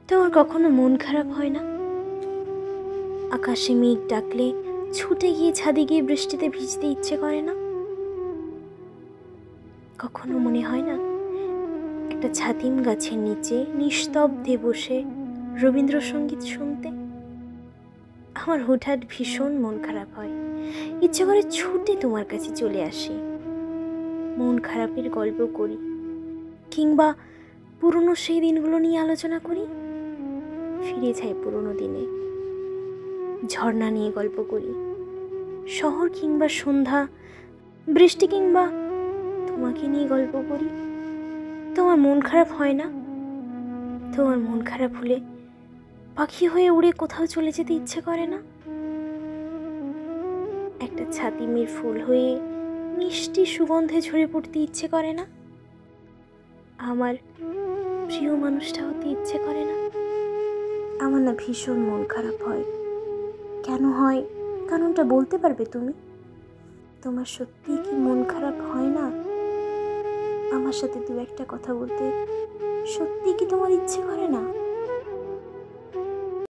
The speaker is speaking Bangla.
তোমার কখনো মন খারাপ হয় না? আকাশে মেঘ ডাকলে ছুটে গিয়ে ছাদে গিয়ে বৃষ্টিতে ভিজতে ইচ্ছে করে না? কখনো মনে হয় না একটা ছাতিম গাছের নিচে নিস্তব্ধে বসে রবীন্দ্রসঙ্গীত শুনতে? আমার হঠাৎ ভীষণ মন খারাপ হয়, ইচ্ছে করে ছুটে তোমার কাছে চলে আসি, মন খারাপের গল্প করি, কিংবা পুরনো সেই দিনগুলো নিয়ে আলোচনা করি। ফিরে যাই পুরনো দিনে, ঝর্ণা নিয়ে গল্প করি, শহর কিংবা সন্ধ্যা, বৃষ্টি কিংবা তোমাকে নিয়ে গল্প করি। তোমার মন খারাপ হয় না? তোমার মন খারাপ হলে পাখি হয়ে উড়ে কোথাও চলে যেতে ইচ্ছে করে না? একটা ছাতিমের ফুল হয়ে মিষ্টি সুগন্ধে ঝরে পড়তে ইচ্ছে করে না? আমার প্রিয় মানুষটা হতে ইচ্ছে করে না? আমার না ভীষণ মন খারাপ হয়। কেন হয়, কারণটা বলতে পারবে তুমি? তোমার সত্যিই কি মন খারাপ হয় না? আমার সাথে দু একটা কথা বলতে সত্যিই কি তোমার ইচ্ছে করে না?